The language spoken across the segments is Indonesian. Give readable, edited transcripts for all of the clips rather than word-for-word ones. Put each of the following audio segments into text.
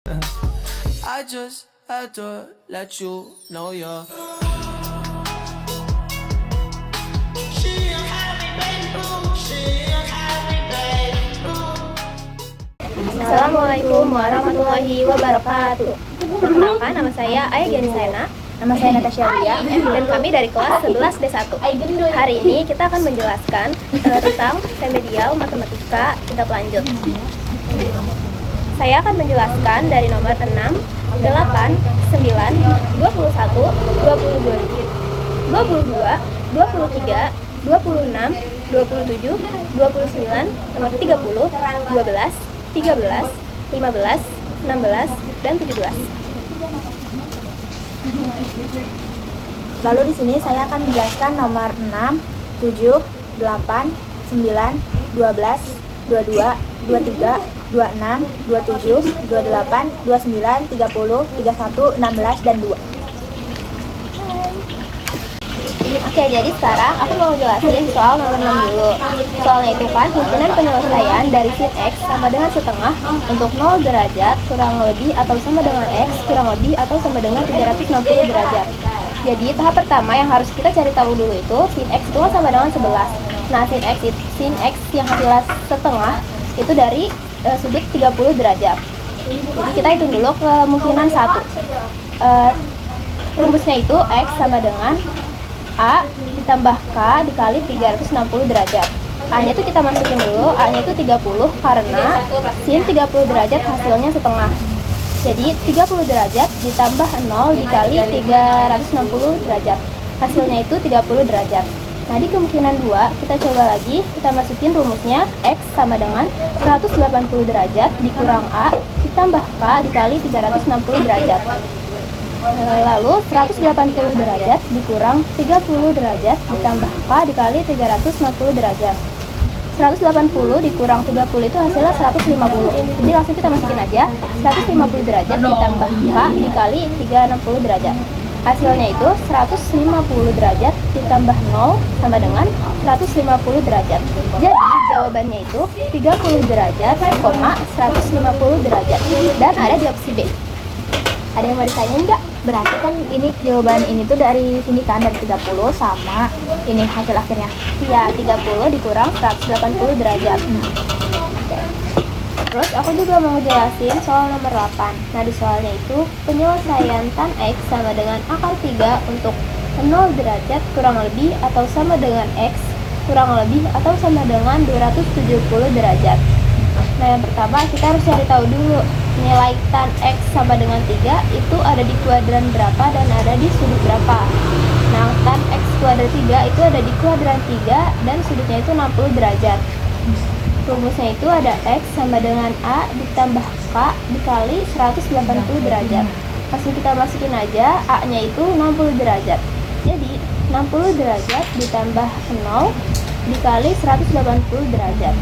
I just had to let you know you're. Assalamualaikum warahmatullahi wabarakatuh. Perkenalkan, nama saya Aya Gianisena. Nama saya Natasha Lia. Dan kami dari kelas 11 D1. Hari ini kita akan menjelaskan tentang remedial matematika tingkat lanjut. Saya akan menjelaskan dari nomor 6, 8, 9, 21, 22, 23, 26, 27, 29, nomor 30, 12, 13, 15, 16, dan 17. Lalu di sini saya akan menjelaskan nomor 6, 7, 8, 9, 12, 22, 23, 26, 27, 28, 29, 30, 31, 16, dan 2. Oke, jadi sekarang aku mau jelasin soal nomor 6 dulu. Soalnya itu kan himpunan penyelesaian dari sin X sama dengan setengah untuk 0 derajat kurang lebih atau sama dengan X kurang lebih atau sama dengan 360 derajat. Jadi tahap pertama yang harus kita cari tahu dulu itu sin X itu sama dengan 11. Nah, sin X yang hasilnya setengah itu dari sudut 30 derajat. Jadi kita hitung dulu kemungkinan 1. Rumusnya itu X sama dengan A ditambah K dikali 360 derajat. A-nya itu kita masukin dulu, A-nya itu 30 karena sin 30 derajat hasilnya setengah. Jadi 30 derajat ditambah 0 dikali 360 derajat. Hasilnya itu 30 derajat. Nah, di kemungkinan 2, kita coba lagi, kita masukin rumusnya X sama dengan 180 derajat dikurang A ditambah K dikali 360 derajat. Lalu 180 derajat dikurang 30 derajat ditambah K dikali 360 derajat. 180 dikurang 30 itu hasilnya 150. Jadi langsung kita masukin aja 150 derajat ditambah K dikali 360 derajat. Hasilnya itu 150 derajat ditambah 0 sama dengan 150 derajat. Jadi jawabannya itu 30 derajat, 150 derajat. Dan ada di opsi B. Ada yang mau ditanyain nggak? Berarti kan ini jawaban ini tuh dari sini kan, dari 30 sama ini hasil akhirnya. Iya, 30 dikurang 180 derajat. Oke. Terus aku juga mau jelasin soal nomor 8. Nah, di soalnya itu penyelesaian tan X sama dengan akar 3 untuk 0 derajat kurang lebih atau sama dengan X kurang lebih atau sama dengan 270 derajat. Nah, yang pertama kita harus cari tahu dulu nilai tan X sama dengan 3 itu ada di kuadran berapa dan ada di sudut berapa. Nah, tan X kuadrat 3 itu ada di kuadran 3 dan sudutnya itu 60 derajat. Rumusnya itu ada X sama dengan A ditambah K dikali 180 derajat. Langsung kita masukin aja, A-nya itu 60 derajat. Jadi 60 derajat ditambah 0 dikali 180 derajat.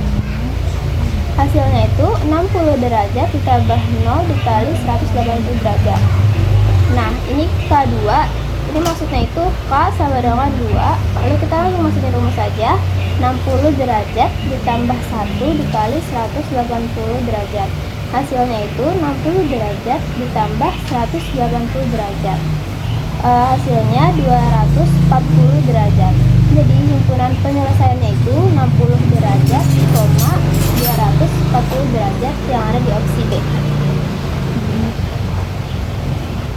Hasilnya itu 60 derajat ditambah 0 dikali 180 derajat. Nah, ini K2, ini maksudnya itu K sama dengan 2. Lalu kita langsung masukin rumus saja. 60 derajat ditambah 1 dikali 180 derajat. Hasilnya itu 60 derajat ditambah 180 derajat. Hasilnya 240 derajat. Jadi himpunan penyelesaiannya itu 60 derajat, 240 derajat yang ada di opsi B.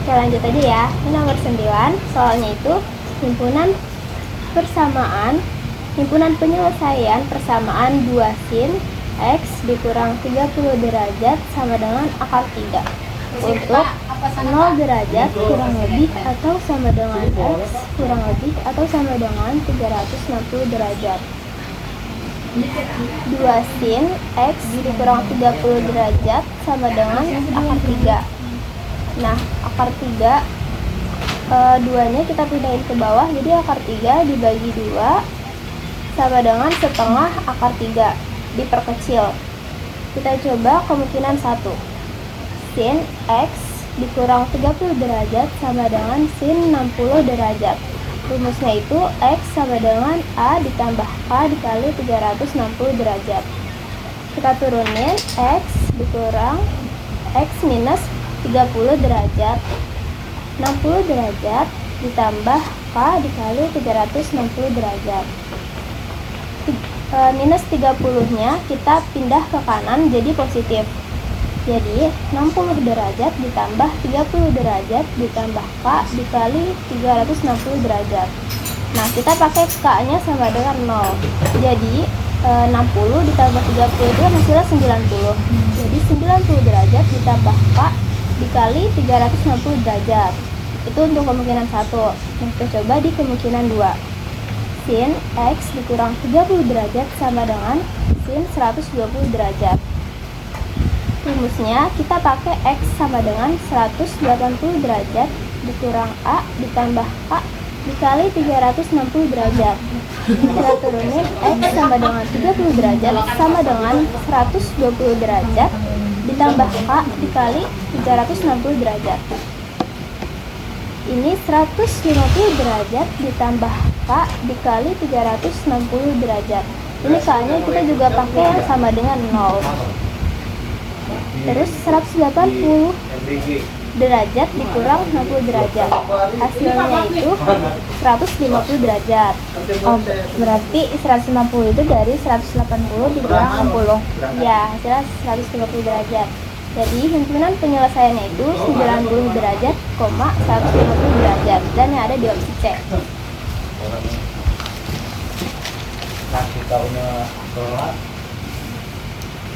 Oke, lanjut aja ya. Ini nomor 9, soalnya itu himpunan penyelesaian persamaan 2 sin X dikurang 30 derajat sama dengan akar 3 untuk 0 derajat kurang lebih atau sama dengan X kurang lebih atau sama dengan 360 derajat. 2 sin X dikurang 30 derajat sama dengan akar 3. Nah, akar 3 duanya kita pindahin ke bawah, jadi akar 3 dibagi 2 sama dengan setengah akar 3 diperkecil. Kita coba kemungkinan 1. Sin X dikurang 30 derajat sama dengan sin 60 derajat. Rumusnya itu X sama dengan A ditambah K dikali 360 derajat. Kita turunin X dikurang X minus K 30 derajat. 60 derajat ditambah K dikali 360 derajat. Minus 30-nya kita pindah ke kanan jadi positif. Jadi 60 derajat ditambah 30 derajat ditambah K dikali 360 derajat. Nah, kita pakai K-nya sama dengan 0. Jadi 60 ditambah 30 itu hasilnya 90. Jadi 90 derajat ditambah K dikali 360 derajat. Itu untuk kemungkinan 1. Nah, kita coba di kemungkinan 2. Sin X dikurang 30 derajat sama dengan sin 120 derajat. Rumusnya kita pakai X sama dengan 180 derajat dikurang A ditambah K dikali 360 derajat. Kita turunin X sama dengan 30 derajat sama dengan 120 derajat ditambah K dikali 360 derajat. Ini 150 derajat ditambah K dikali 360 derajat. Ini K-nya kita juga pakai yang sama dengan 0. Terus 180 derajat dikurang 60 derajat. Hasilnya itu 150 derajat. Oh, berarti 150 itu dari 180 dikurang 60. Ya, hasilnya 150 derajat. Jadi himpunan penyelesaiannya itu 90 derajat, 150 derajat. Dan yang ada di opsi C.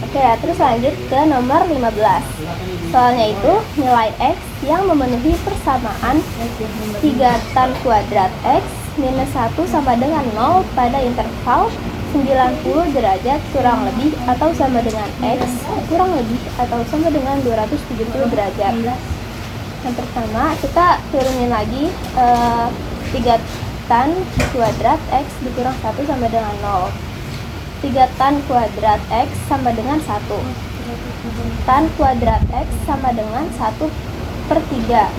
Oke, terus lanjut ke nomor 15. Soalnya itu nilai X yang memenuhi persamaan 3 tan kuadrat X minus 1 sama dengan 0 pada interval 90 derajat kurang lebih atau sama dengan X kurang lebih atau sama dengan 270 derajat. Yang pertama kita turunin lagi 3 tan kuadrat X dikurang 1 sama dengan 0. 3 tan kuadrat X sama dengan 1. Tan kuadrat X sama dengan 1/3.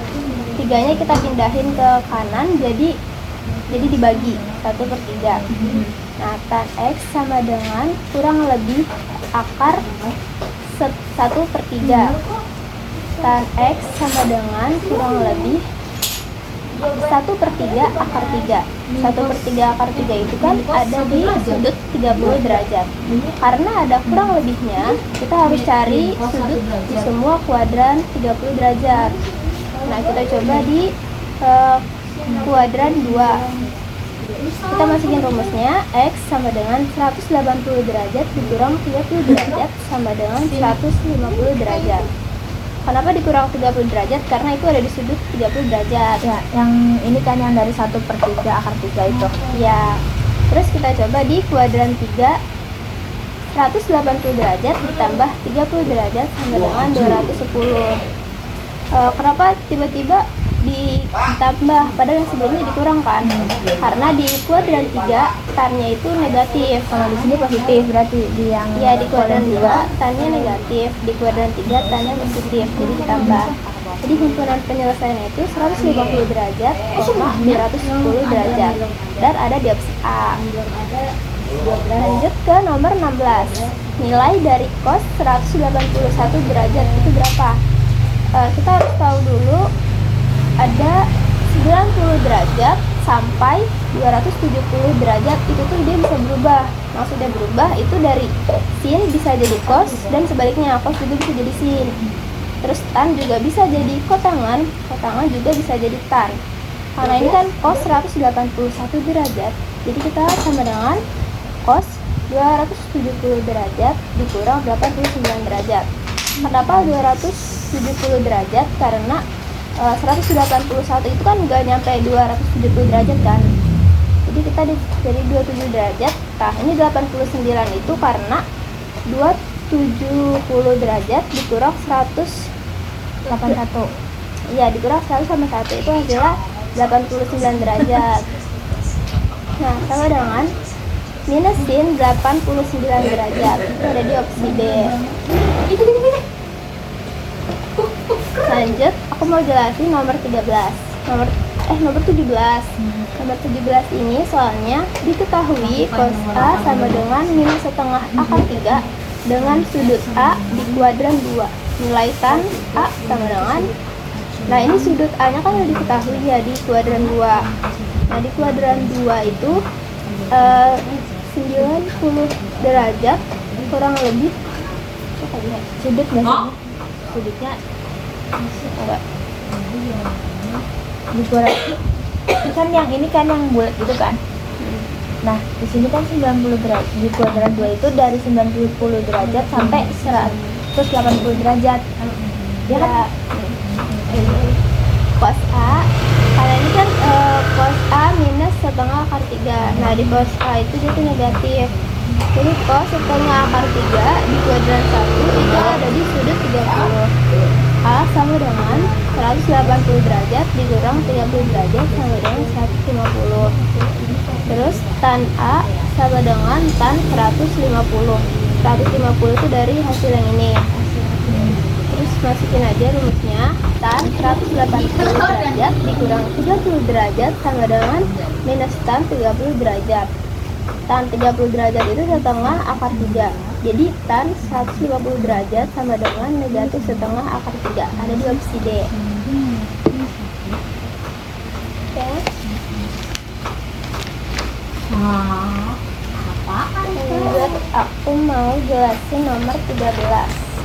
3-nya kita pindahin ke kanan jadi dibagi 1/3. Nah, tan X sama dengan kurang lebih akar 1/3. Tan X sama dengan kurang lebih 1/3 akar 3. 1/3 akar 3 itu kan ada di sudut 30 derajat. Karena ada kurang lebihnya, kita harus cari sudut di semua kuadran 30 derajat. Nah, kita coba di kuadran 2. Kita masukin rumusnya, X sama dengan 180 derajat dikurang 30 derajat sama dengan 150 derajat. Kenapa dikurang 30 derajat? Karena itu ada di sudut 30 derajat. Ya, yang ini kan yang dari 1/3 akar 3 itu. Ya. Terus kita coba di kuadran 3, 180 derajat ditambah 30 derajat sama dengan 210. Kenapa tiba-tiba ditambah padahal yang sebelumnya dikurangkan? Karena di kuadran 3 tannya itu negatif. Kalau di sini positif berarti di yang Ya, di kuadran 2 tannya negatif, di kuadran 3 tannya positif, jadi ditambah. Jadi himpunan penyelesaiannya itu 150 derajat, 210 derajat. Dan ada di opsi A. Lanjut ke nomor 16. Nilai dari cos 181 derajat itu berapa? Kita harus tahu dulu ada 90 derajat sampai 270 derajat itu tuh dia bisa berubah. Maksudnya berubah itu dari sin bisa jadi cos dan sebaliknya cos juga bisa jadi sin. Terus tan juga bisa jadi kotangan juga bisa jadi tan. Karena ini kan cos 181 derajat, jadi kita sama dengan cos 270 derajat dikurang 89 derajat. Kenapa 270 derajat? Karena 181 itu kan nggak nyampe 270 derajat kan. Jadi kita dari 27 derajat. Nah, ini 89 itu karena 270 derajat dikurang 181. Iya, dikurang 100 sama 1 itu hasilnya 89 derajat. Nah, sama dengan minus sin 89 derajat. Itu ada di opsi B. Lanjut, aku mau jelasin nomor 13. Nomor 17. Nomor 17 ini soalnya diketahui cos A sama dengan minus setengah akar 3 dengan sudut A di kuadran 2. Nilai tan A sama dengan Nah, ini sudut A nya kan udah diketahui ya di kuadran 2. Nah, di kuadran 2 itu 90 derajat kurang lebih Sudut nggak sih? sudutnya enggak. Di kuadran kan yang ini kan yang bulat gitu kan. Nah, di sini kan 90 derajat. Di kuadran 2 itu dari 90 derajat sampai 180 derajat. Ya kan? Cos A, karena ini kan cos A minus setengah akar 3. Nah, di cos A itu dia tuh negatif. Jadi cos setengah akar 3 di kuadran 1 itu ada di sudut 30. A sama dengan 180 derajat dikurang 30 derajat sama dengan 150. Terus tan A sama dengan tan 150. 150 itu dari hasil yang ini. Terus masukin aja rumusnya. Tan 180 derajat dikurang 30 derajat sama dengan minus tan 30 derajat. Tan 30 derajat itu setengah akar 3. Jadi tan 150 derajat sama dengan negatif setengah akar 3. Ada di opsi D. Oke. Lanjut, aku mau jelasin nomor 13.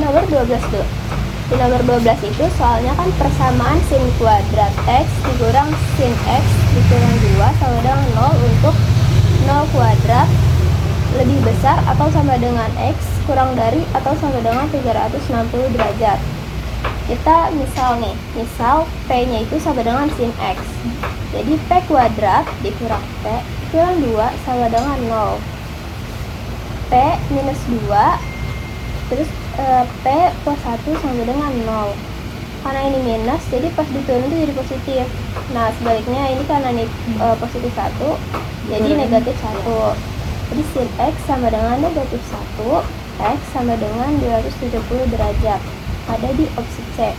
Nomor 12 dulu. Di nomor 12 itu soalnya kan persamaan sin kuadrat x dikurang sin x dikurang 2 sama dengan 0 untuk 0 kuadrat lebih besar atau sama dengan x kurang dari atau sama dengan 360 derajat. Kita misal nih, misal p-nya itu sama dengan sin x. Jadi p kuadrat dikurang p kurang 2 sama dengan 0. P minus 2 terus P plus 1 sama dengan 0. Karena ini minus, jadi pas diturun itu jadi positif. Nah, sebaliknya ini karena ini positif 1, jadi negatif 1. Jadi sin X sama dengan negatif 1, X sama dengan 270 derajat. Ada di opsi C.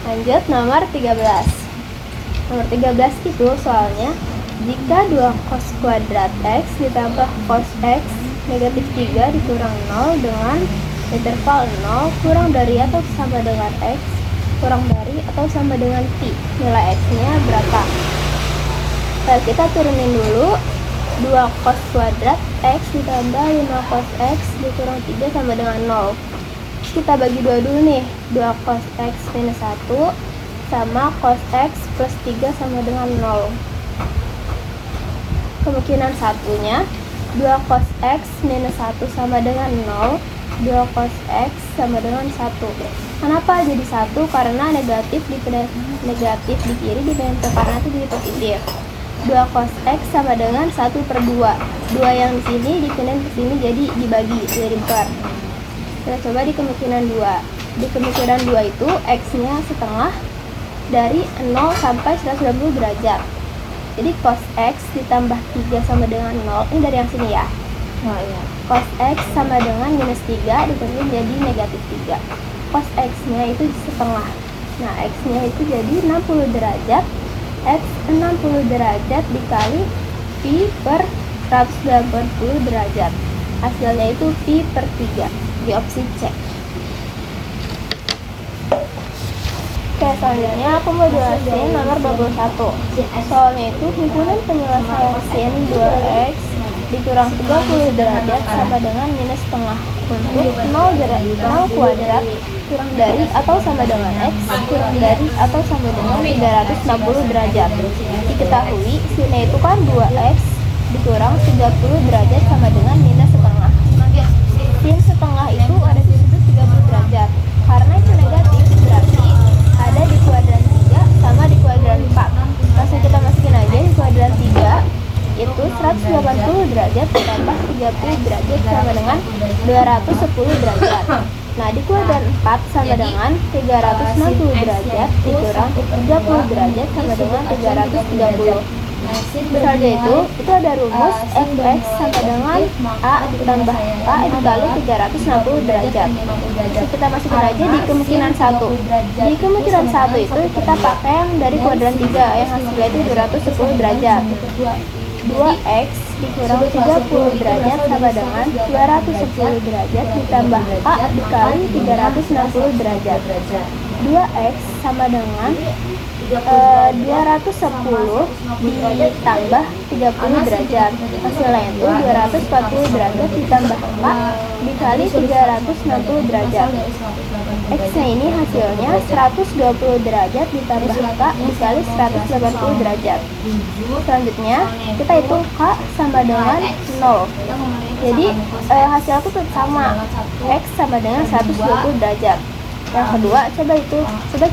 Lanjut, nomor 13. Nomor 13 itu soalnya, jika 2 cos kuadrat X ditambah cos X negatif 3 dikurang 0 dengan interval 0 kurang dari atau sama dengan X kurang dari atau sama dengan Pi. Nilai X nya berapa? Nah, kita turunin dulu. 2 cos kuadrat X ditambah 5 cos X dikurang 3 sama dengan 0. Kita bagi 2 dulu nih. 2 cos X minus 1 sama cos X plus 3 sama dengan 0. Kemungkinan satunya 2 cos X minus 1 sama dengan 0. 2 cos X sama dengan 1. Kenapa jadi 1? Karena negatif di kiri dipindahin ke kanan itu jadi positif. 2 cos X sama dengan 1 per 2. 2 yang di sini dipindahin ke sini jadi dibagi, jadi per. Kita coba di kemungkinan 2. Di kemungkinan 2 itu X nya setengah dari 0 sampai 180 derajat. Jadi cos X ditambah 3 sama dengan 0, ini dari yang sini ya. Oh iya. Cos X sama dengan minus 3 dikurangi jadi negatif 3. Cos X nya itu setengah. Nah, X nya itu jadi 60 derajat. X 60 derajat dikali Pi per 180 derajat. Hasilnya itu Pi per 3 di opsi C. Oke, selanjutnya aku mau jelasin nomor 21. Soalnya itu himpunan penyelesaian sin 2x dikurang 30 derajat sama dengan minus setengah untuk 0 kuadrat kurang dari atau sama dengan x kurang dari atau sama dengan 360 derajat. Diketahui sinnya itu kan 2x dikurang 30 derajat sama dengan minus setengah. Sin setengah itu ada di sudut 30 derajat. Karena itu negatif, berarti ada di kuadran 3 sama di kuadran 4. Langsung kita masukin aja di kuadran 3 itu 180 derajat ditambah 30 derajat sama dengan 210 derajat. Nah, di kuadran 4 sama dengan 360 derajat dikurang 30 derajat sama dengan 330. Misalnya itu ada rumus fx sama dengan a ditambah a dikali 360 derajat. Jadi kita masukin aja di kemungkinan 1. Di kemungkinan 1 itu kita pakai yang dari kuadran 3 yang hasilnya itu 210 derajat. 2x dikurang 30 derajat sama dengan 210 derajat ditambah K dikali 360 derajat. 2X sama dengan 210 ditambah 30 derajat. Hasilnya itu 240 derajat ditambah K dikali 360 derajat. X-nya ini hasilnya 120 derajat ditambah K dikali 180 derajat. Selanjutnya kita hitung K sama dengan 0. Jadi hasilnya itu tetap sama, X sama dengan 120 derajat. Yang kedua, coba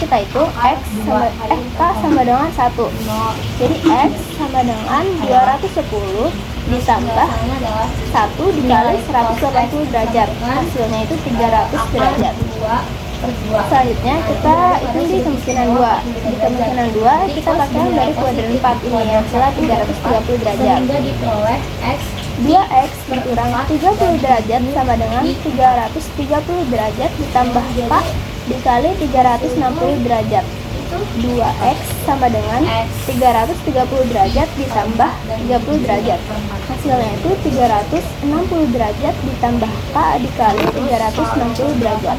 kita hitung K sama dengan 1. Jadi X sama dengan 210 ditambah 1 dikali 180 derajat. Hasilnya itu 300 derajat. Selanjutnya kita hitung di kemungkinan 2. Di kemungkinan 2 kita pakai dari kuadran 4 ini, hasilnya 330 derajat. 2X berkurang 30 derajat sama dengan 330 derajat ditambah K dikali 360 derajat. 2X sama dengan 330 derajat ditambah 30 derajat. Hasilnya itu 360 derajat ditambah K dikali 360 derajat.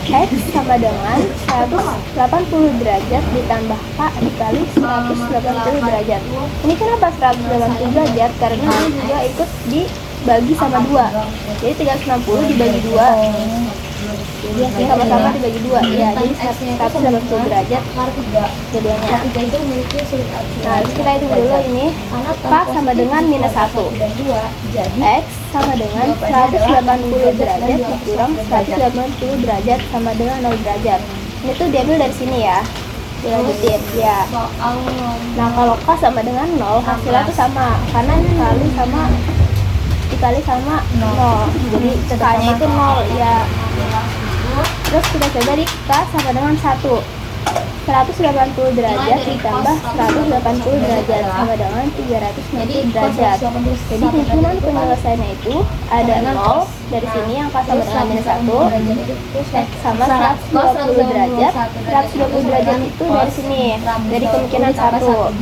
X sama dengan 180 derajat ditambah K dikali 180 derajat. Ini kenapa 180 derajat? Karena ini juga ikut dibagi sama 2. Jadi 360 dibagi 2. Jadi sama-sama dibagi 2. Ya, jadi 180 derajat jadinya. Nah, kita hitung dulu ini. K sama dengan minus 1. X sama dengan 180 derajat dikurang 180 derajat sama dengan 0 derajat. Ini tuh diambil dari sini ya. Dilanjutin ya. Nah, kalau K sama dengan 0, hasilnya tuh sama karena dikali sama 0. Jadi K-nya itu 0 ya. Terus kita coba di K sama dengan 1. 180 derajat ditambah 180 derajat sama dengan 360 derajat. Jadi himpunan penyelesaiannya itu ada 0 dari sini yang K sama dengan minus 1 sama 120 derajat. 120 derajat itu dari sini, dari kemungkinan 1.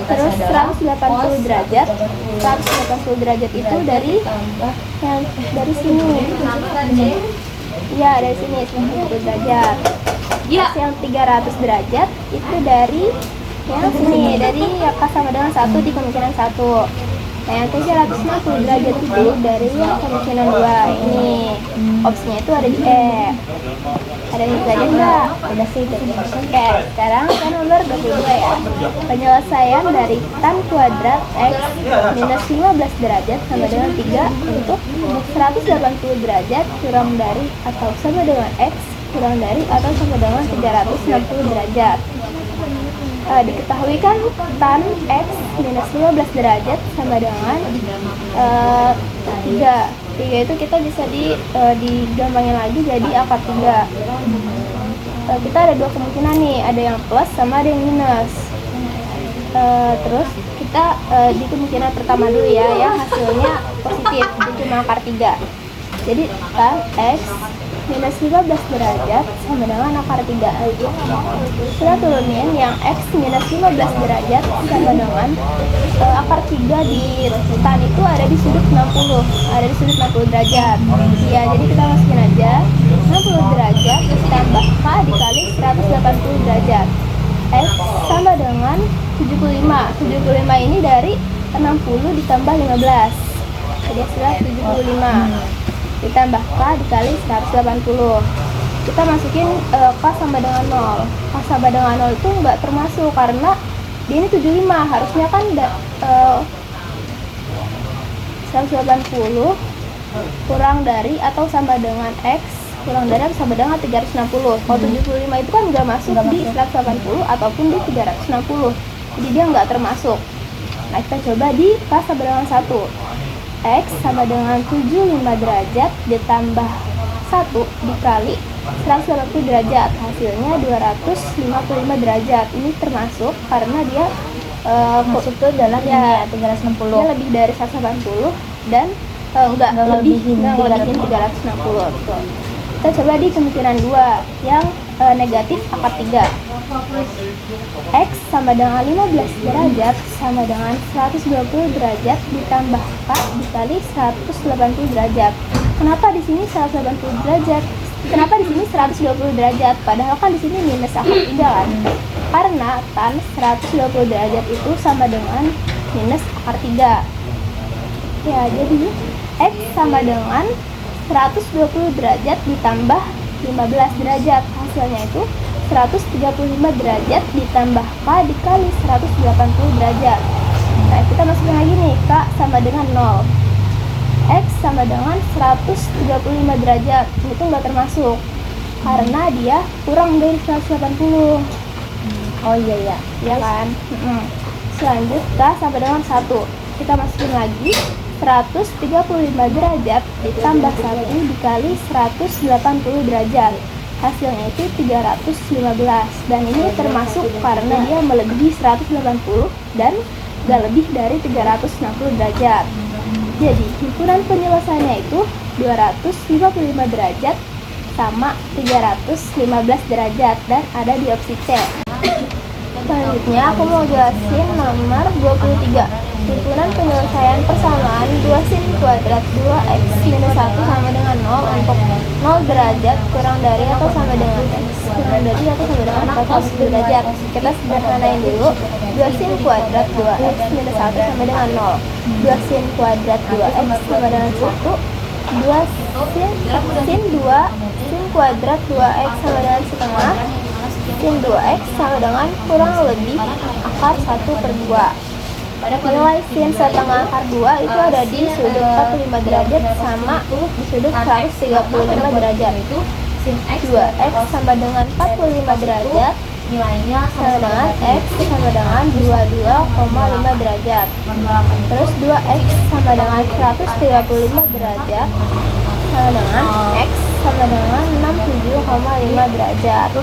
Terus 180 derajat. 180 derajat itu dari sini. Ya, dari sini 90 derajat. Terus yang 300 derajat itu dari yang sini, dari K sama dengan 1 di kemungkinan 1. Nah, yang 360 derajat itu dari yang kemungkinan 2 ini. Opsinya itu ada di E. Ada yang belajar nggak? Udah sih. Oke, sekarang kan nomor 22 ya. Penyelesaian dari tan kuadrat X minus 15 derajat sama dengan 3 untuk 180 derajat kurang dari atau sama dengan X kurang dari atau sama dengan 360 derajat. Diketahui kan tan X minus 15 derajat sama dengan 3. 3 itu kita bisa digampangin lagi jadi akar 3. Kita ada dua kemungkinan nih, ada yang plus sama ada yang minus. Terus kita di kemungkinan pertama dulu ya, yang hasilnya positif, itu cuma akar 3. Jadi tan X minus 15 derajat sama dengan akar 3. Kita turunin yang X minus 15 derajat sama dengan akar 3 di tan itu ada di sudut 60. Ada di sudut 60 derajat. Ya, jadi kita masukin aja 60 derajat ditambah K dikali 180 derajat. X sama dengan 75. 75 ini dari 60 ditambah 15. Jadi hasilnya 75. Ditambah K dikali 180. Kita masukin K sama dengan 0. K sama dengan 0 itu nggak termasuk karena dia ini 75. Harusnya kan 180 kurang dari atau sama dengan X kurang dari atau sama dengan 360. Kalau 75 itu kan nggak masuk di 180 ataupun di 360. Jadi dia nggak termasuk. Nah, kita coba di K sama dengan 1. X sama dengan 75 derajat ditambah 1 dikali 180 derajat, hasilnya 255 derajat. Ini termasuk karena dia masuk ke dalam ya 360. Dia lebih dari 180 dan enggak lebih 360. Betul. Kita coba di kemungkinan 2 yang negatif akar 3. X sama dengan 15 derajat sama dengan 120 derajat ditambah K dikali 180 derajat. Kenapa di sini 180 derajat? Kenapa di sini 120 derajat? Padahal kan di sini minus akar 3 kan? Karena tan 120 derajat itu sama dengan minus akar 3. Ya, jadi X sama dengan 120 derajat ditambah 15 derajat. Hasilnya itu 135 derajat ditambah K dikali 180 derajat. Nah, kita masukin lagi nih, K sama dengan 0. X sama dengan 135 derajat. Itu nggak termasuk karena dia kurang dari 180. Oh iya, Ya kan? Selanjut K sama dengan 1. Kita masukin lagi 135 derajat ditambah 1 dikali 180 derajat. Hasilnya itu 315. Dan ini termasuk karena dia melebihi 180 dan gak lebih dari 360 derajat. Jadi himpunan penyelesaiannya itu 255 derajat sama 315 derajat dan ada di opsi C. Selanjutnya aku mau jelasin nomor 23. Himpunan penyelesaian persamaan 2 sin kuadrat 2x minus 1 sama dengan 0 untuk 0 derajat kurang dari atau sama dengan x kurang dari atau sama dengan 40 derajat. Kita sederhanain dulu. 2 sin kuadrat 2x minus 1 sama dengan 0. 2 sin kuadrat 2x sama dengan 1. 2 sin 2 sin kuadrat 2x sama dengan setengah. Sin 2x sama dengan kurang lebih akar 1/2. Nilai sin setengah akar 2 itu ada di sudut 45 derajat sama di sudut 135 derajat. 2x sama dengan 45 derajat nilainya sama dengan x sama dengan 22,5 derajat. Terus 2x sama dengan 135 derajat sama dengan x sama dengan 67,5 derajat.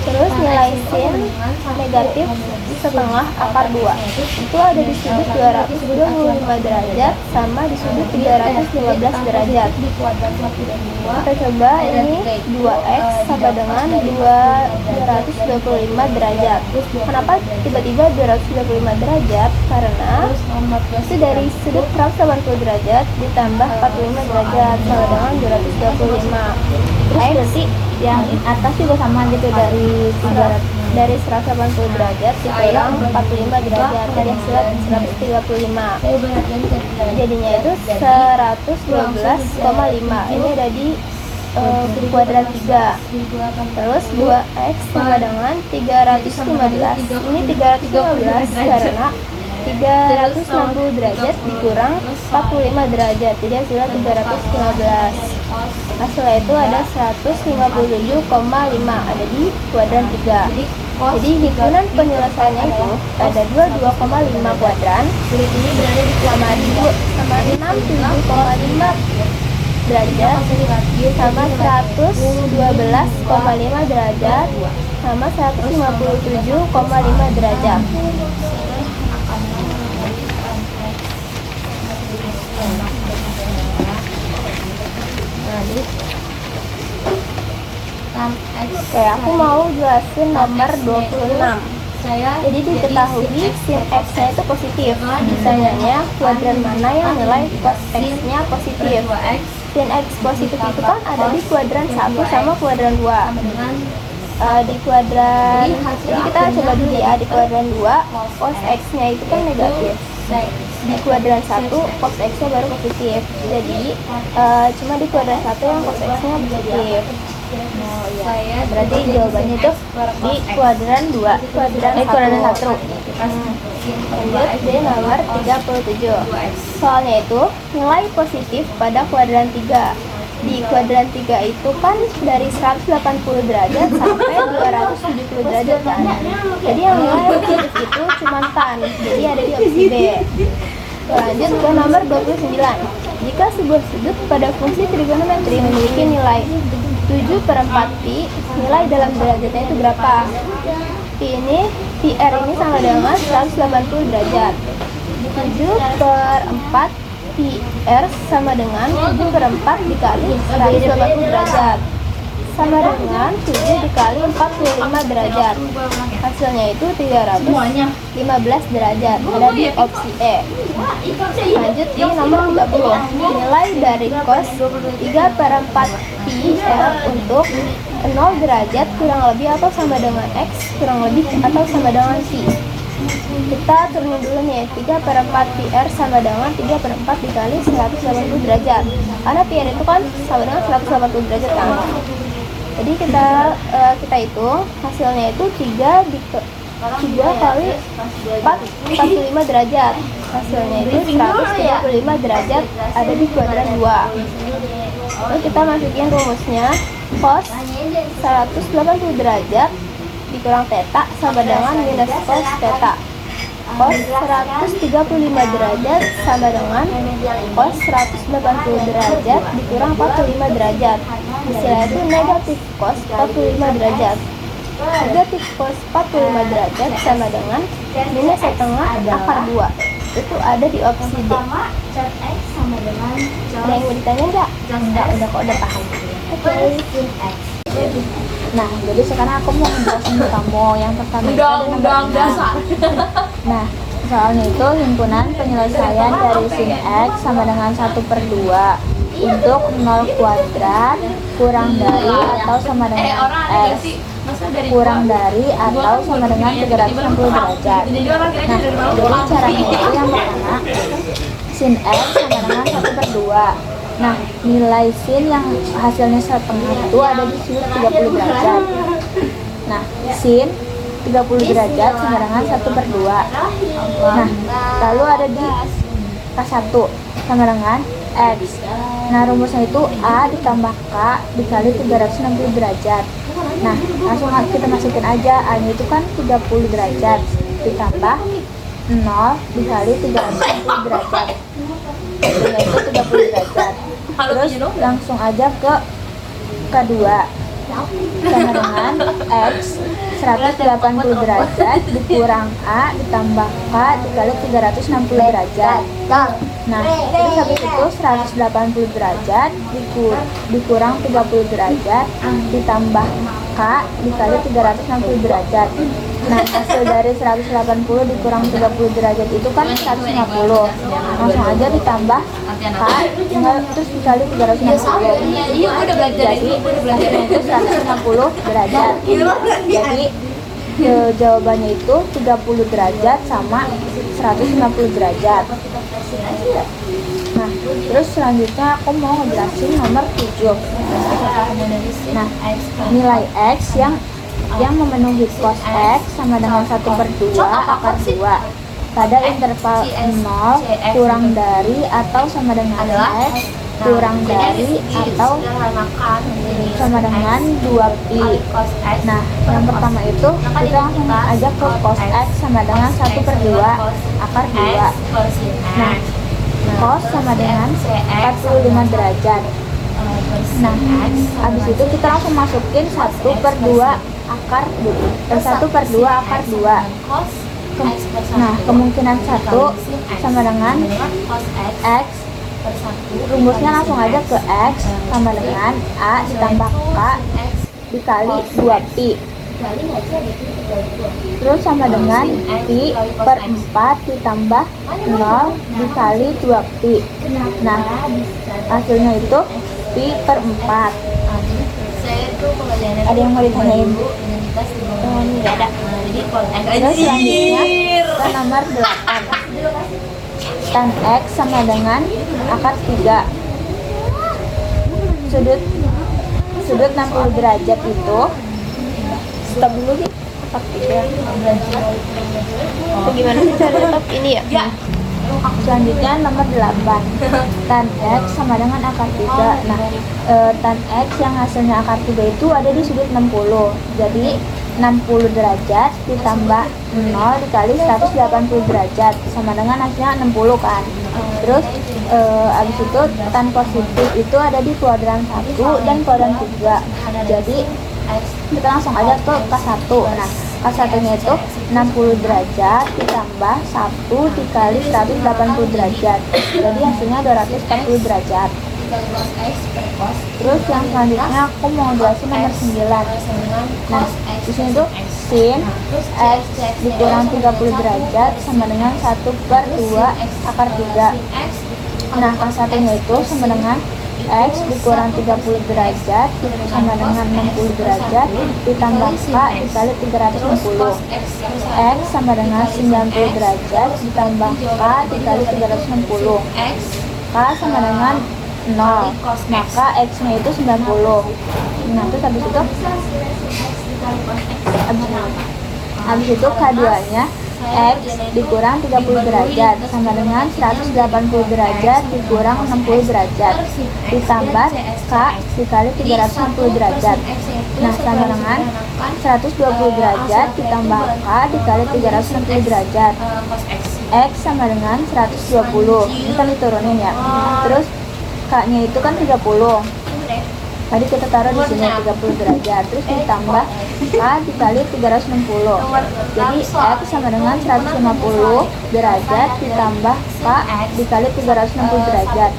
Terus nilai sin negatif setengah akar 2 itu ada di sudut 225 derajat sama di sudut 315 derajat. Kita coba ini 2x sama dengan 225 derajat. Kenapa tiba-tiba 225 derajat? Karena itu dari sudut 180 derajat ditambah 45 derajat sama dengan 225. Berarti yang atas juga sama gitu dari 180 derajat dikurang 45 derajat dari hasil 135. Jadinya itu 112,5. Ini ada di kuadran 3. Terus 2x sama dengan 315. Ini 315 karena 360 derajat dikurang 45 derajat, jadi hasilnya 315. Hasilnya itu ada 157,5, ada di kuadran 3. Jadi himpunan penyelesaiannya itu ada 22,5 kuadran sama 67,5 derajat sama 112,5 derajat sama 157,5 derajat. Oke, aku mau jelasin nomor 26. Jadi diketahui sin x-nya itu positif. Misalnya kuadran mana yang nilai cos x-nya positif. Sin x positif itu kan ada di kuadran 1 sama kuadran 2. Di kuadran, jadi kita coba dulu ya, di kuadran 2 cos x-nya itu kan negatif. Di kuadran 1 cos x-nya baru positif. Jadi cuma di kuadran 1 yang cos x-nya positif. Berarti jawabannya itu di kuadran 2, kuadran 1. Lanjut di nomor 37. Soalnya itu nilai positif pada kuadran 3. Di kuadran 3 itu kan dari 180 derajat sampai 270 derajat kan. Jadi yang nilai positif itu cuma tan. Jadi ada di opsi B. Lanjut ke nomor 29. Jika sebuah sudut pada fungsi trigonometri memiliki nilai 7/4 pi, nilai dalam derajatnya itu berapa? Pi R ini sama dengan 180 derajat. 7/4 pi R sama dengan 7/4 dikali 180 derajat. sama dengan 7 dikali 45 derajat. Hasilnya itu 315 derajat. Ada di opsi E. Lanjut di nomor 30. Nilai dari cos 3/4 pi r untuk 0 derajat kurang lebih atau sama dengan x kurang lebih atau sama dengan pi. Kita turunin dulu nih, 3/4 pi r sama dengan 3/4 dikali 180 derajat. Karena pi r itu kan sama dengan 180 derajat kan. Jadi kita hitung hasilnya itu 3 kali 45 derajat. Hasilnya itu 135 derajat ada di kuadran 2. Lalu kita masukin rumusnya, cos 180 derajat dikurang theta sama dengan minus cos theta. Cos 135 derajat sama dengan cos 180 derajat dikurang 45 derajat. Hasilnya itu negatif cos 45 derajat. Negatif cos 45 derajat sama dengan minus setengah akar 2. Itu ada di opsi D. Ada yang mau ditanya nggak? Enggak, udah kok, udah paham. Oke. Nah, jadi sekarang aku mau menjelaskan ke kamu yang pertama itu ada nomor 6. Nah, soalnya itu himpunan penyelesaian dari sin X sama dengan 1/2 untuk 0 kuadrat kurang dari atau sama dengan X kurang dari atau sama dengan 360 derajat. Nah, jadi caranya itu yang pertama, sin X sama dengan 1/2. Nah, nilai sin yang hasilnya setengah itu ada di sudut 30 derajat. Nah, sin 30 derajat sama dengan 1/2. Nah, lalu ada di K1 sama dengan X. Nah, rumusnya itu A ditambah K dikali 360 derajat. Nah, langsung kita masukin aja, A-nya itu kan 30 derajat ditambah 0 dikali 360 derajat. Hasilnya itu 30 derajat. Terus langsung aja ke kedua, sama dengan X 180 derajat dikurang A ditambah K dikali 360 derajat. Nah, terus habis itu 180 derajat dikurang 30 derajat ditambah K dikali 360 derajat. Nah, hasil dari 180 dikurang 30 derajat itu kan 150. Langsung aja ditambah K terus dikali 360. Jadi hasilnya itu 150 derajat. Jadi jawabannya itu 30 derajat sama 150 derajat. Nah, terus selanjutnya aku mau ngejelasin nomor 7. Nah, nilai X yang memenuhi cos X sama dengan 1/2 akar 2 pada interval 0 kurang dari atau sama dengan X kurang dari atau sama dengan 2pi. Nah, yang pertama itu kita langsung aja ke cos X sama dengan 1/2 akar 2. Nah, cos sama dengan 45 derajat. Nah, habis itu kita langsung masukin 1/2 akar 2. Nah, kemungkinan 1 sama dengan X. Rumusnya langsung aja ke X sama dengan A ditambah K dikali 2pi. Terus sama dengan pi per 4 ditambah 0 dikali 2pi. Nah, hasilnya itu pi per 4. Ada yang mau ditanyain? Nggak ada. Terus selanjutnya ke nomor 8. Tan X sama dengan akar 3. Sudut 60 derajat itu, stop dulu nih, akar 3. Bagaimana sih cara stop ini ya? Selanjutnya nomor 8. Tan X sama dengan akar 3. Nah, tan X yang hasilnya akar 3 itu ada di sudut 60. Jadi 60 derajat ditambah 0 dikali 180 derajat sama dengan hasilnya 60 kan. Terus abis itu tan positif itu ada di kuadran 1 dan kuadran 3. Jadi kita langsung aja ke K1. Nah, K1 nya itu 60 derajat ditambah 1 dikali 180 derajat. Jadi hasilnya 240 derajat. dikali cos X per cos. Terus yang selanjutnya aku mau jelasin nomor 9. Nah, di sini tuh sin X dikurang 30 derajat sama dengan 1/2 akar 3. Nah, satunya itu sama dengan X dikurang 30 derajat sama dengan 60 derajat ditambah K dikali 360. X sama dengan 90 derajat ditambah K dikali 360. K sama dengan 0, maka X-nya itu 90. Nah, terus habis itu K2-nya X dikurang 30 derajat sama dengan 180 derajat dikurang 60 derajat ditambah K dikali 360 derajat. Nah, sama dengan 120 derajat ditambah K dikali 360 derajat. X sama dengan 120. Ini kan diturunin ya. Terus K-nya itu kan 30. Tadi kita taruh di sini 30 derajat, terus ditambah K dikali 360. Jadi X sama dengan 150 derajat ditambah K dikali 360 derajat.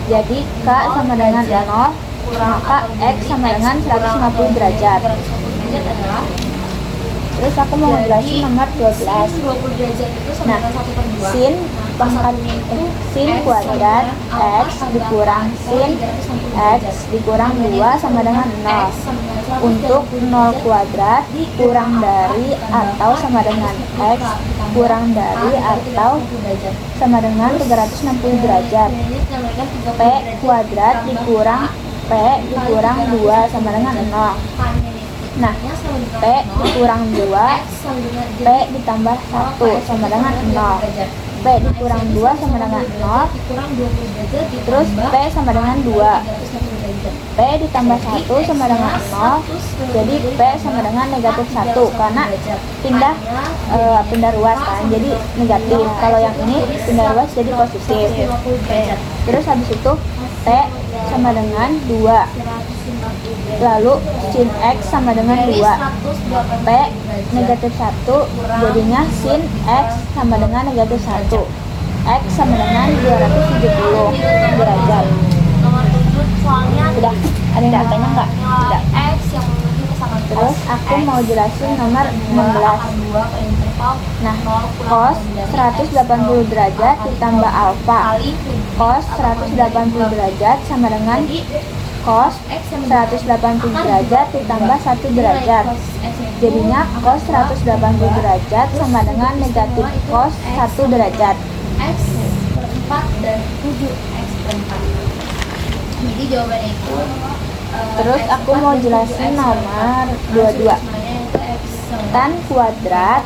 Jadi K sama dengan 0, maka X sama dengan 150 derajat. Terus aku mau ngejelasin nomor 12. Nah, sin kuadrat X dikurang sin X dikurang 2 sama dengan 0. Untuk 0 kuadrat kurang dari atau sama dengan X kurang dari atau sama dengan 360 derajat. P kuadrat dikurang P dikurang 2 sama dengan 0. Nah, P dikurang 2, P ditambah 1 sama dengan 0. P dikurang 2 sama dengan 0, terus P sama dengan 2. P ditambah 1 sama dengan 0, jadi P sama dengan negatif 1 karena pindah ruas kan, jadi negatif. Kalau yang ini pindah ruas jadi positif. Terus habis itu P sama dengan 2. Lalu sin X sama dengan 2. P negatif 1, jadinya sin X sama dengan negatif 1. X sama dengan 270 derajat. Udah, ada yang bertanya nggak? Udah. Terus aku mau jelasin nomor 16. Nah, cos 180 derajat ditambah alfa. Cos 180 derajat sama dengan cos 180 derajat ditambah 1 derajat. Jadinya cos 180 derajat sama dengan negatif cos 1 derajat. X per 4 dan 7X per 4. Jadi jawabannya itu terus aku mau jelasin nomor 22. Tan kuadrat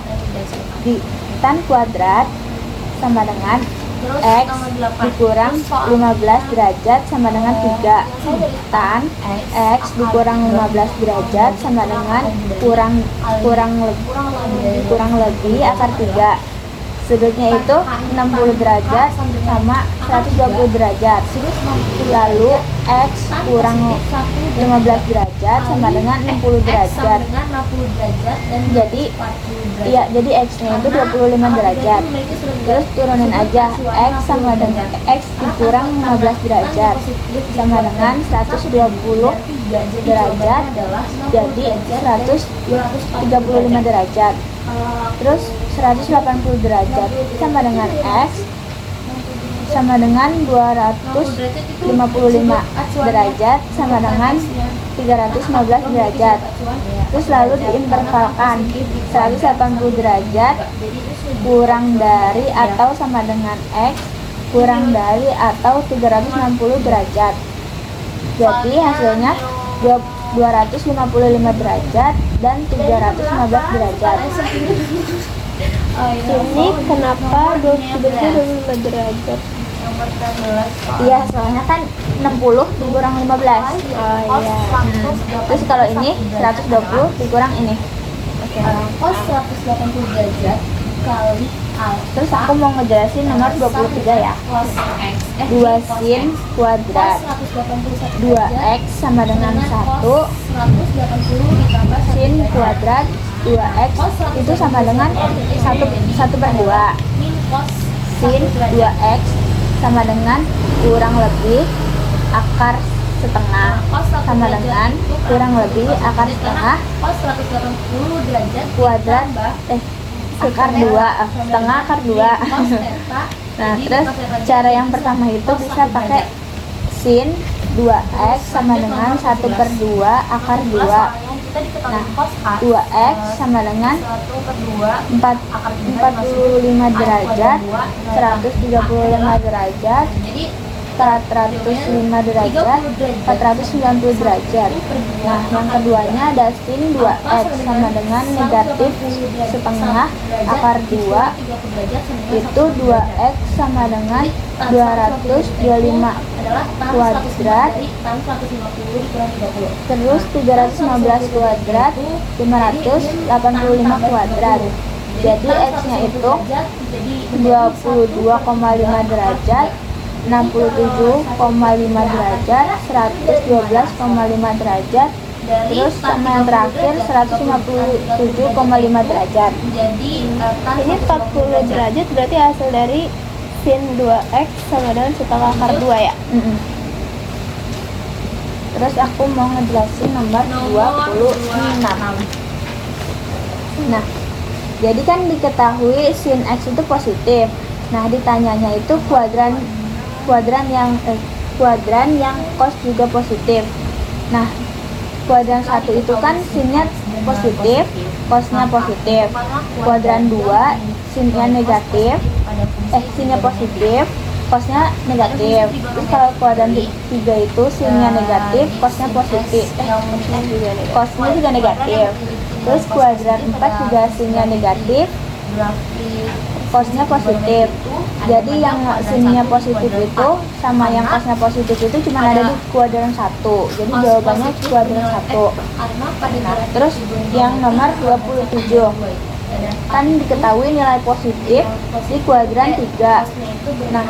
sama dengan X dikurang 15 derajat sama dengan 3. Tan X dikurang 15 derajat sama dengan kurang lebih akar 3. Sudutnya itu 60 derajat sama 120 derajat. Lalu X kurang 15 derajat sama dengan 60 derajat. Jadi X-nya itu 25 derajat. Terus turunin aja X sama dengan X dikurang 15 derajat sama dengan 120 derajat. Jadi 135 derajat. Terus 180 derajat sama dengan X sama dengan 255 derajat sama dengan 315 derajat. Terus lalu diintervalkan 180 derajat kurang dari atau sama dengan X kurang dari atau 360 derajat. Jadi hasilnya 255 derajat dan 315 derajat. ini kenapa 255 derajat? Iya, soalnya kan 60 dikurang 15. Oh iya. Terus kalau ini 120 dikurang ini. Oke. Cos 180 derajat kali alfa. Terus aku mau ngejelasin nomor 23 ya. Cos X 2 sin kuadrat 2x sama dengan 1 sin kuadrat 2x itu sama dengan 1/2. Sin 2x sama dengan kurang lebih akar setengah sama dengan kurang lebih akar setengah kuadrat akar 2 setengah akar 2. Nah, terus cara yang pertama itu bisa pakai sin 2x sama dengan 1/2 akar 2. Nah, 2x sama dengan 45 derajat, 135 derajat, 405 derajat, 490 derajat. Nah, yang keduanya ada sin 2x sama dengan negatif setengah akar 2, itu 2x sama dengan 225 kuadrat, terus 315 kuadrat, 585 kuadrat. Jadi x-nya itu 22,5 derajat, 67,5 derajat, 112,5 derajat, terus sama yang terakhir 157,5 derajat. Ini 40 derajat berarti hasil dari sin 2x sama dengan setengah akar 2 ya. Terus aku mau ngejelasin nomor 26. Nah, jadi kan diketahui sin x itu positif. Nah, ditanyanya itu kuadran yang cos juga positif. Nah, kuadran 1 itu kan sinnya positif, cosnya positif. Kuadran 2 sinnya negatif, sinnya positif, cosnya negatif. Terus kalau kuadran 3 itu sinnya negatif, cosnya positif, cosnya juga negatif. Terus kuadran 4 juga sinnya negatif, cosnya positif. Jadi yang sinnya positif itu sama yang cosnya positif itu cuma ada di kuadran 1. Jadi jawabannya kuadran 1. Nah, terus yang nomor 27. Kan diketahui nilai positif di kuadran 3. Nah,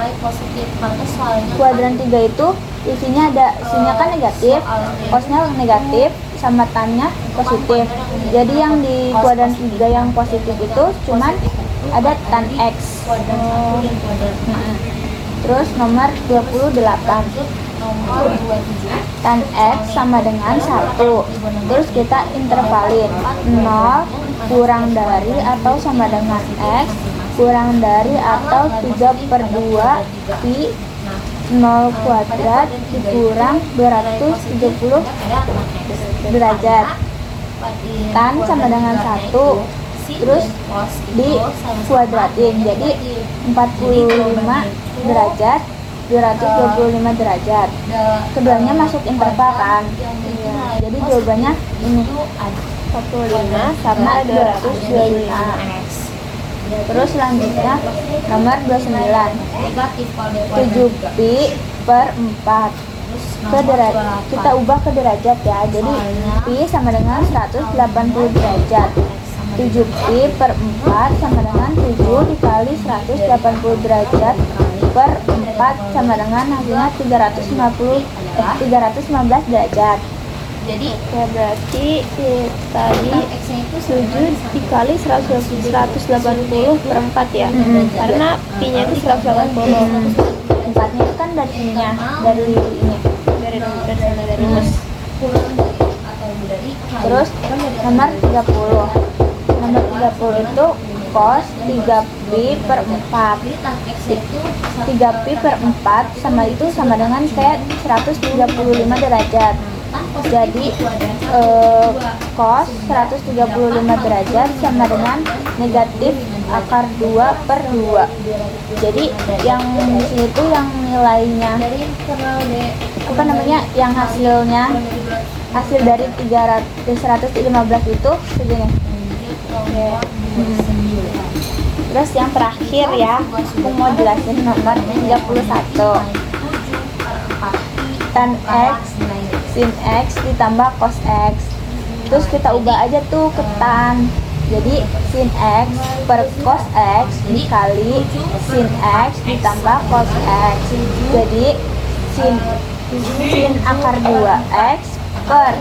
kuadran 3 itu isinya ada sinnya kan negatif, cosnya negatif, sama tannya positif. Jadi yang di kuadran 3 yang positif itu cuman ada tan x. Terus nomor 28. Tan x sama dengan 1. Terus kita intervalin 0 kurang dari atau sama dengan x kurang dari atau 3/2 pi 0 kuadrat dikurang 270 derajat. Tan sama dengan 1. Terus di kuadratin, jadi 45 derajat, 225 derajat. Keduanya masuk interval kan. Jadi jawabannya ini 45 sama 225. Terus selanjutnya nomor 29. 7 pi per 4 ke derajat. Kita ubah ke derajat ya. Jadi pi sama dengan 180 derajat. 7 pi per 4 sama dengan 7 dikali 180 derajat per 4 sama dengan hasilnya 315 derajat. Jadi ya berarti tadi 7 dikali 180 per 4 ya. Karena pi-nya itu 180. 4-nya itu kan dari ininya, dari ini. Dari rumus. Terus nomor 30. Nomor 30 itu cos 3pi per 4. 3pi per 4 sama itu sama dengan kayak 135 derajat. Jadi cos 135 derajat sama dengan negatif akar 2 per 2. Jadi yang di sini itu yang nilainya apa namanya, yang hasilnya hasil dari 115 itu segini. Terus yang terakhir ya, aku mau jelasin nomor 31. Tan x sin x ditambah cos x. Terus kita ubah aja tuh ke tan. Jadi sin x per cos x dikali sin x ditambah cos x. Jadi sin akar 2x per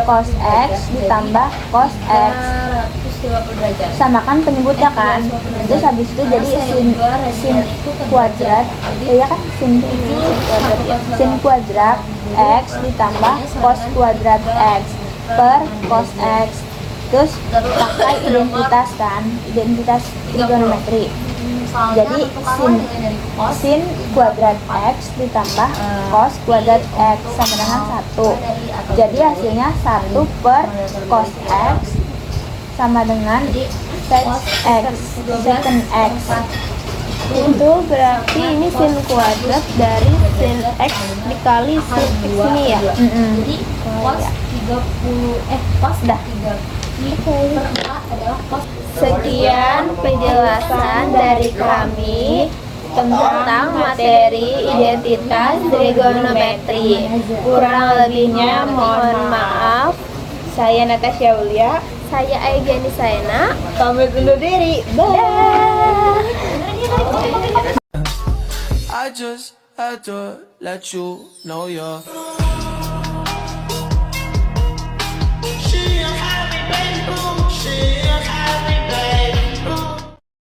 cos X ditambah cos X. Samakan penyebutnya kan. Terus habis itu jadi sin kuadrat, ya kan, sin kuadrat X ditambah cos kuadrat X per cos X. Terus pakai identitas kan, identitas trigonometri. Jadi sin kuadrat X ditambah cos kuadrat X sama dengan 1. Jadi hasilnya 1 per cos X sama dengan sec X, secant X. Itu berarti ini sin kuadrat dari sin X dikali sin X ini ya. Jadi cos 30 cos Dah. 3 per 4 adalah cos. Sekian penjelasan dari kami tentang materi identitas trigonometri. Kurang lebihnya mohon maaf. Saya Natasha Aulia. Saya Aigani Saena. Pamit undur diri. Dah. I just had to let you know you're